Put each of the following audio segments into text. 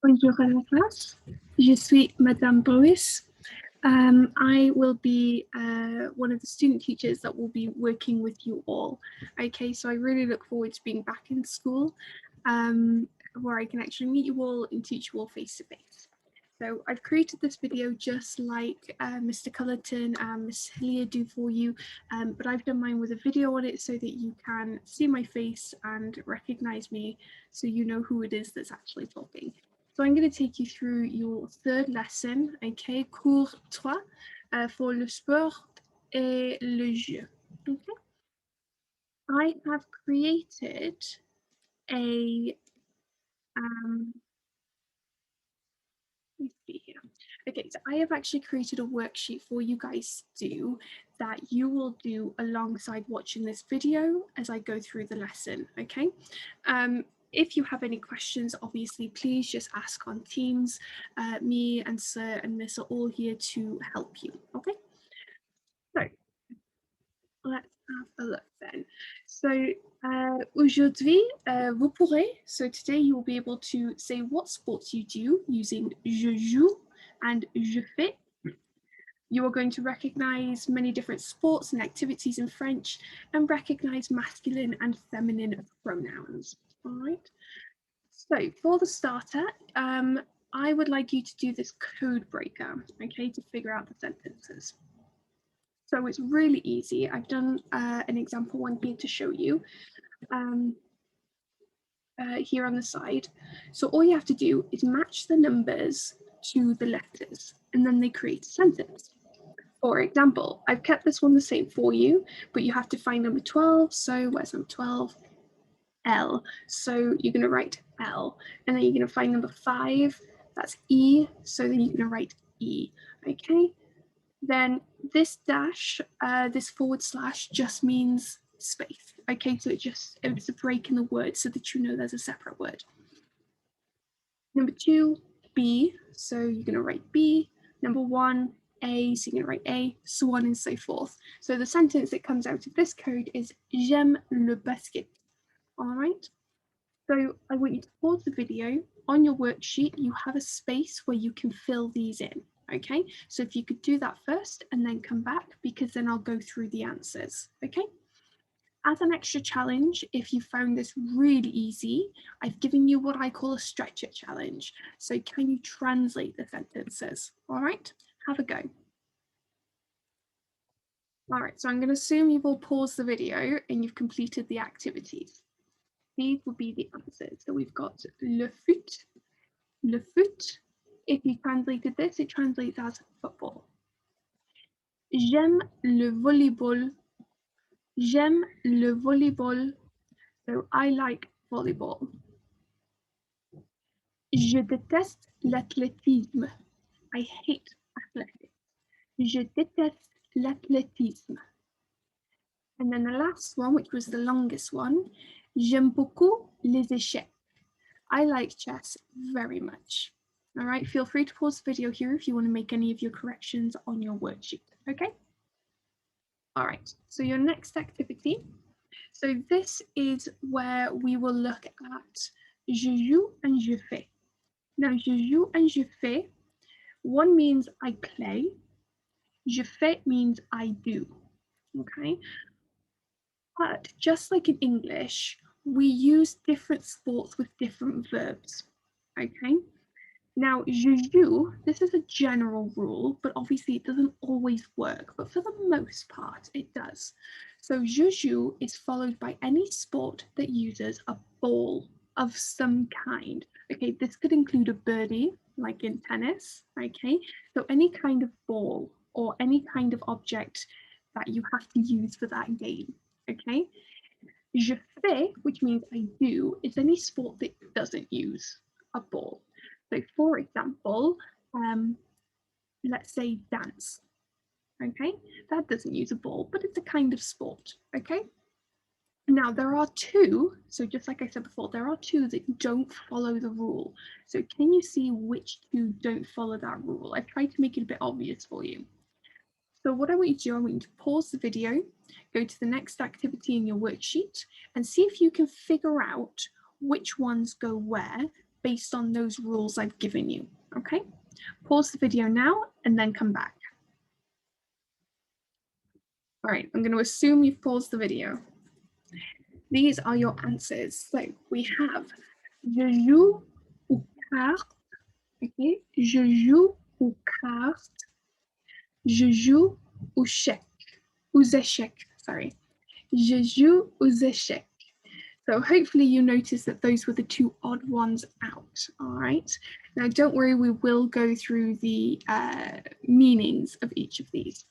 Bonjour à la classe. Je suis Madame Bois. I will be one of the student teachers that will be working with you all. Okay, so I really look forward to being back in school where I can actually meet you all and teach you all face to face. So I've created this video just like Mr. Cullerton and Miss Hillier do for you, but I've done mine with a video on it so that you can see my face and recognize me so you know who it is that's actually talking. So I'm going to take you through your third lesson, okay, cours 3, for le sport et le jeu. Okay. I have created a, let me see here. Okay, so I have actually created a worksheet for you guys to do that you will do alongside watching this video as I go through the lesson, okay? If you have any questions, obviously, please just ask on Teams. Me and Sir and Miss are all here to help you, okay? So let's have a look then. So aujourd'hui, vous pourrez, so today you will be able to say what sports you do using je joue and je fais. You are going to recognize many different sports and activities in French and recognize masculine and feminine pronouns. All right. So for the starter, I would like you to do this code breaker, okay, to figure out the sentences. So it's really easy. I've done an example one here to show you here on the side. So all you have to do is match the numbers to the letters and then they create a sentence. For example, I've kept this one the same for you, but you have to find number 12. So where's number 12? L. So you're going to write L. And then you're going to find number 5. That's E. So then you're going to write E. Okay. Then this dash, this forward slash just means space. Okay. So it's a break in the word so that you know there's a separate word. Number 2, B. So you're going to write B. Number 1, A, so you're going to write A, so on and so forth. So the sentence that comes out of this code is J'aime le basket. All right. So I want you to pause the video. On your worksheet, you have a space where you can fill these in. Okay. So if you could do that first and then come back, because then I'll go through the answers. Okay. As an extra challenge, if you found this really easy, I've given you what I call a stretch it challenge. So can you translate the sentences? All right, have a go. All right, so I'm going to assume you've all paused the video and you've completed the activities. These will be the answers. So we've got le foot, le foot. If you translated this, it translates as football. J'aime le volleyball. J'aime le volleyball. So I like volleyball. Je déteste l'athlétisme. I hate athletics. Je déteste l'athlétisme. And then the last one, which was the longest one, j'aime beaucoup les échecs. I like chess very much. All right, feel free to pause the video here if you want to make any of your corrections on your worksheet, okay? All right, so your next activity. So this is where we will look at je joue and je fais. Now, je joue and je fais, one means I play, je fais means I do, okay? But just like in English, we use different sports with different verbs, okay? Now, je joue, this is a general rule, but obviously it doesn't always work, but for the most part, it does. So je joue is followed by any sport that uses a ball of some kind. Okay, this could include a birdie, like in tennis, okay? So any kind of ball or any kind of object that you have to use for that game, okay? Je fais, which means I do, is any sport that doesn't use a ball. So for example, let's say dance, okay? That doesn't use a ball, but it's a kind of sport, okay? Now there are two, so just like I said before, there are two that don't follow the rule. So can you see which two don't follow that rule? I've tried to make it a bit obvious for you. So what I want you to do, I want you to pause the video, go to the next activity in your worksheet and see if you can figure out which ones go where based on those rules I've given you, okay? Pause the video now and then come back. All right, I'm going to assume you've paused the video. These are your answers. So we have je joue aux cartes, okay? Je joue aux cartes. Je joue aux échecs, sorry. Je joue aux échecs. So hopefully you notice that those were the two odd ones out, all right? Now don't worry, we will go through the meanings of each of these.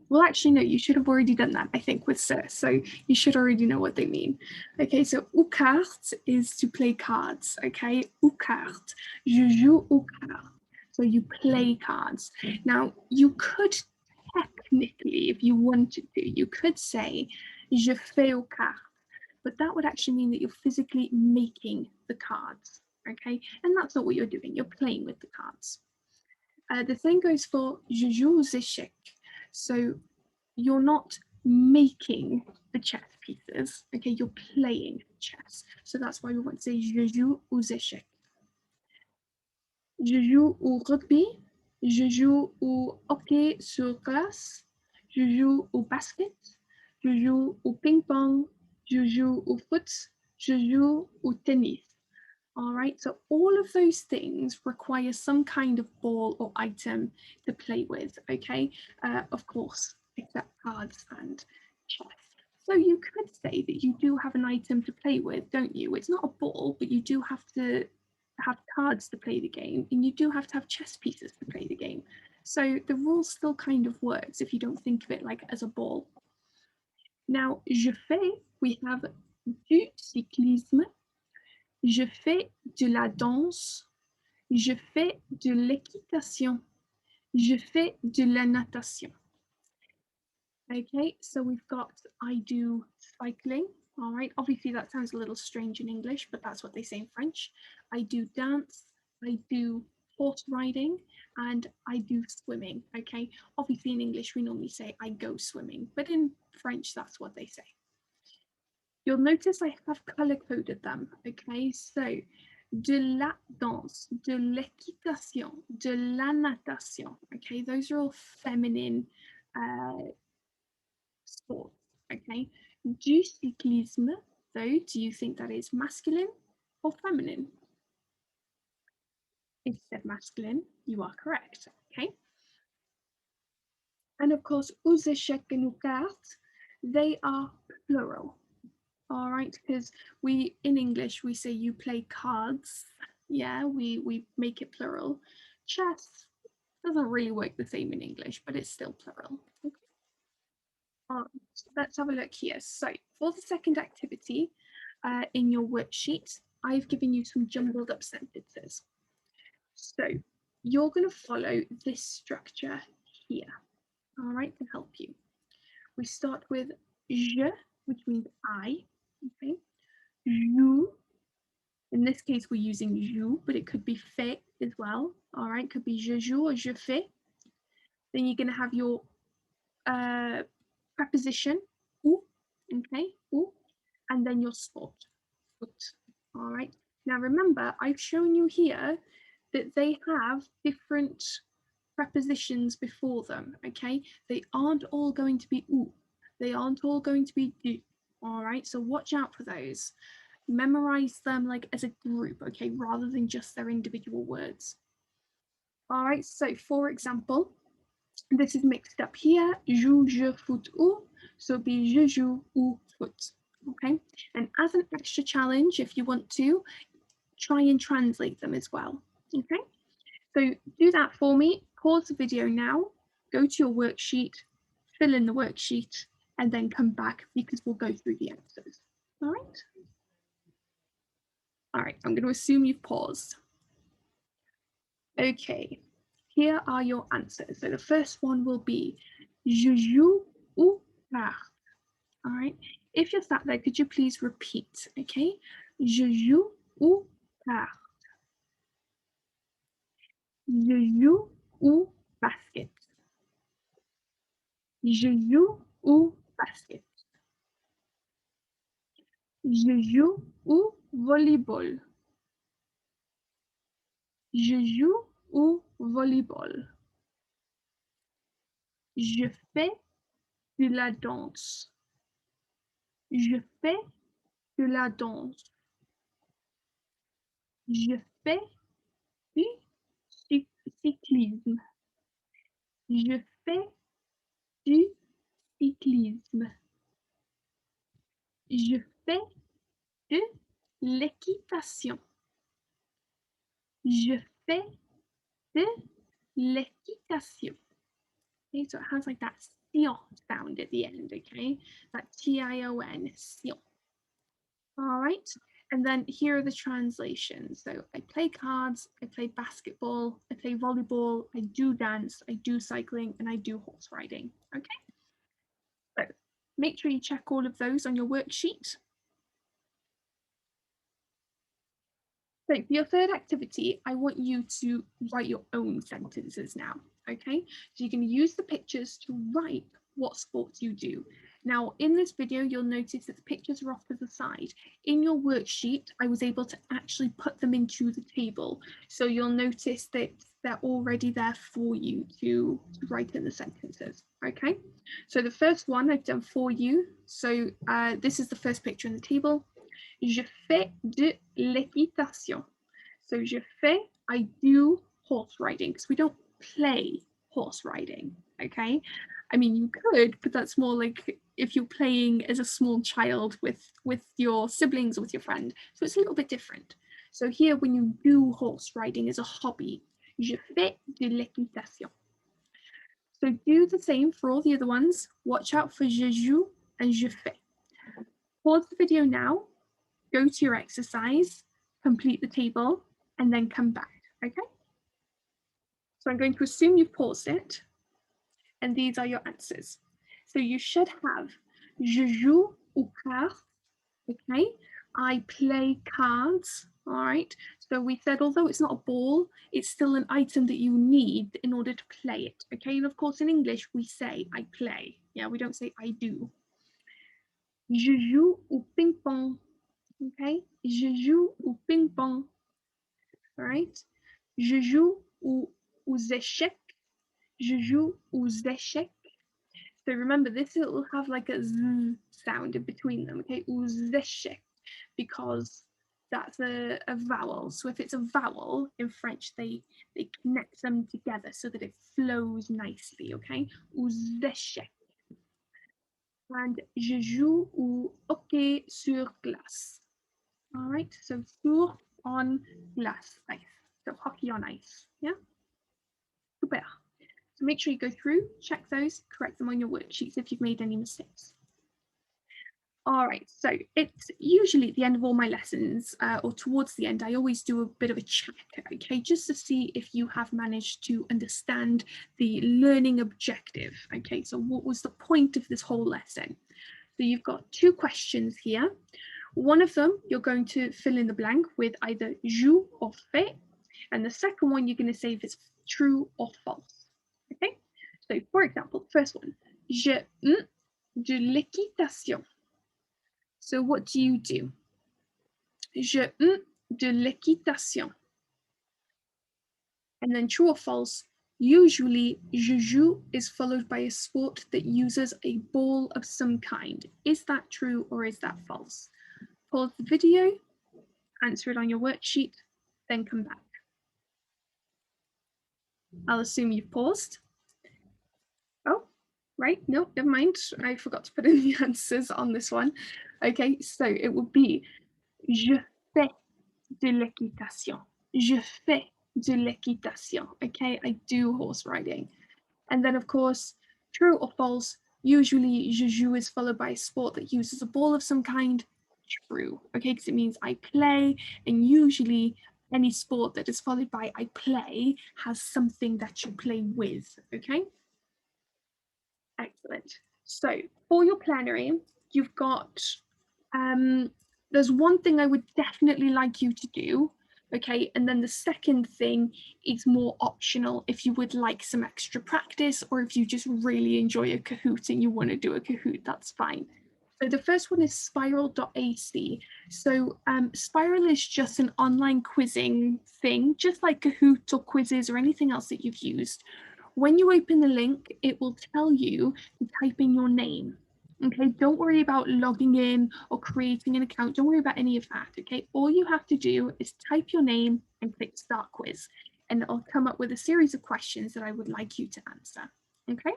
Well, actually, no, you should have already done that, I think, with Sir. So you should already know what they mean. Okay, so aux cartes is to play cards, okay? Aux cartes. Je joue aux cartes. So you play cards. Now, you could technically, if you wanted to, you could say je fais aux cartes, but that would actually mean that you're physically making the cards, okay? And that's not what you're doing, you're playing with the cards. The same goes for je joue aux échecs. So you're not making the chess pieces, okay? You're playing chess. So that's why we want to say je joue aux échecs. Je joue au rugby. Je joue au hockey sur glace. Je joue au basket. Je joue au ping-pong. Je joue au foot. Je joue au tennis. All right, so all of those things require some kind of ball or item to play with, okay? Of course, except cards and chess. So you could say that you do have an item to play with, don't you? It's not a ball, but you do have to have cards to play the game, and you do have to have chess pieces to play the game. So the rule still kind of works if you don't think of it like as a ball. Now, je fais, we have du cyclisme. Je fais de la danse. Je fais de l'équitation. Je fais de la natation. Okay, so we've got I do cycling. All right, obviously that sounds a little strange in English, but that's what they say in French. I do dance. I do horse riding, and I do swimming. Okay, obviously in English we normally say I go swimming, but in French that's what they say. You'll notice I have color coded them, okay? So, de la danse, de l'équitation, de la natation, okay? Those are all feminine sports, okay? Du cyclisme, though, do you think that is masculine or feminine? If you said masculine, you are correct, okay? And of course, aux échecs et aux cartes, they are plural. All right, because we in English we say you play cards. Yeah, we make it plural. Chess doesn't really work the same in English, but it's still plural. Okay. Let's have a look here. So for the second activity in your worksheet, I've given you some jumbled up sentences. So you're going to follow this structure here. All right, to help you. We start with je, which means I. Okay. Joue. In this case, we're using joue, but it could be fait as well. All right, could be je joue or je fais. Then you're going to have your preposition, ou, okay, ou, and then your sport, foot. All right. Now remember, I've shown you here that they have different prepositions before them, okay? They aren't all going to be ou. They aren't all going to be du. All right, so watch out for those. Memorize them like as a group, okay, rather than just their individual words. All right, so for example, this is mixed up here. Joue, je, foot, ou. So be je joue ou foot. Okay, and as an extra challenge, if you want to, try and translate them as well. Okay, so do that for me. Pause the video now, go to your worksheet, fill in the worksheet, and then come back because we'll go through the answers. All right. All right, I'm going to assume you've paused. Okay, here are your answers. So the first one will be je joue aux cartes. All right, if you're sat there, could you please repeat? Okay, je joue aux cartes. Je joue au basket. Je joue au basket. Je joue au volleyball. Je joue au volleyball. Je fais de la danse. Je fais de la danse. Je fais du cyclisme. Je fais du cyclisme. Je fais de l'équitation. Je fais de l'équitation. Okay, so it has like that sion sound at the end, okay? That T-I-O-N, sion. All right, and then here are the translations. So I play cards, I play basketball, I play volleyball, I do dance, I do cycling, and I do horse riding, okay? So make sure you check all of those on your worksheet. So for your third activity, I want you to write your own sentences now, okay? So you can use the pictures to write what sports you do. Now, in this video, you'll notice that the pictures are off to the side. In your worksheet, I was able to actually put them into the table. So you'll notice that they're already there for you to write in the sentences, okay? So the first one I've done for you. So this is the first picture in the table. Je fais de l'équitation. So je fais, I do horse riding, because we don't play horse riding, okay? I mean, you could, but that's more like if you're playing as a small child with your siblings or with your friend. So it's a little bit different. So here, when you do horse riding as a hobby, je fais de l'équitation. So do the same for all the other ones. Watch out for je joue and je fais. Pause the video now, go to your exercise, complete the table, and then come back, okay? So I'm going to assume you've paused it, and these are your answers. So you should have je joue aux cartes, okay? I play cards, all right? So we said, although it's not a ball, it's still an item that you need in order to play it, okay? And of course, in English, we say I play. Yeah, we don't say I do. Je joue au ping-pong, okay? Je joue au ping-pong, all right? Je joue aux échecs. Je joue aux échecs. So remember, this it will have like a z sound in between them, okay? Aux échecs, because that's a vowel. So if it's a vowel in French, they connect them together so that it flows nicely, okay? Aux échecs. And je joue au hockey sur glace. All right, so sur on glace, ice. So hockey on ice, yeah? Super. So make sure you go through, check those, correct them on your worksheets if you've made any mistakes. All right, so it's usually at the end of all my lessons or towards the end, I always do a bit of a check, okay, just to see if you have managed to understand the learning objective, okay? So what was the point of this whole lesson? So you've got two questions here. One of them, you're going to fill in the blank with either joue or fait, and the second one, you're going to say if it's true or false, okay? So for example, first one, je de l'équitation. So what do you do? Je de l'équitation. And then true or false, usually je joue is followed by a sport that uses a ball of some kind. Is that true or is that false? Pause the video, answer it on your worksheet, then come back. I'll assume you've paused. Oh, right, no, never mind. I forgot to put in the answers on this one. Okay, so it would be je fais de l'équitation. Je fais de l'équitation. Okay, I do horse riding. And then, of course, true or false, usually je joue is followed by a sport that uses a ball of some kind. True, okay, because it means I play, and usually any sport that is followed by I play has something that you play with, okay? Excellent. So for your plenary, you've got, there's one thing I would definitely like you to do, okay? And then the second thing is more optional if you would like some extra practice or if you just really enjoy a Kahoot and you want to do a Kahoot, that's fine. So the first one is spiral.ac. So Spiral is just an online quizzing thing, just like Kahoot or quizzes or anything else that you've used. When you open the link, it will tell you to type in your name. Okay, don't worry about logging in or creating an account. Don't worry about any of that. Okay, all you have to do is type your name and click start quiz, and it'll come up with a series of questions that I would like you to answer. Okay,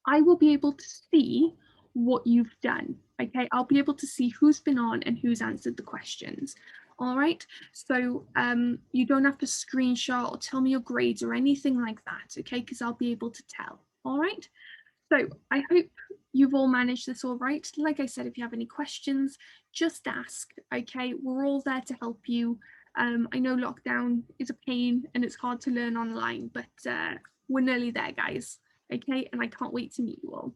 I will be able to see what you've done. Okay, I'll be able to see who's been on and who's answered the questions. All right, so you don't have to screenshot or tell me your grades or anything like that, okay, because I'll be able to tell. All right, so I hope you've all managed this all right. Like I said, if you have any questions, just ask, okay? We're all there to help you. I know lockdown is a pain and it's hard to learn online, but we're nearly there, guys, okay? And I can't wait to meet you all.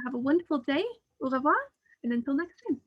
Have a wonderful day, au revoir, and until next time.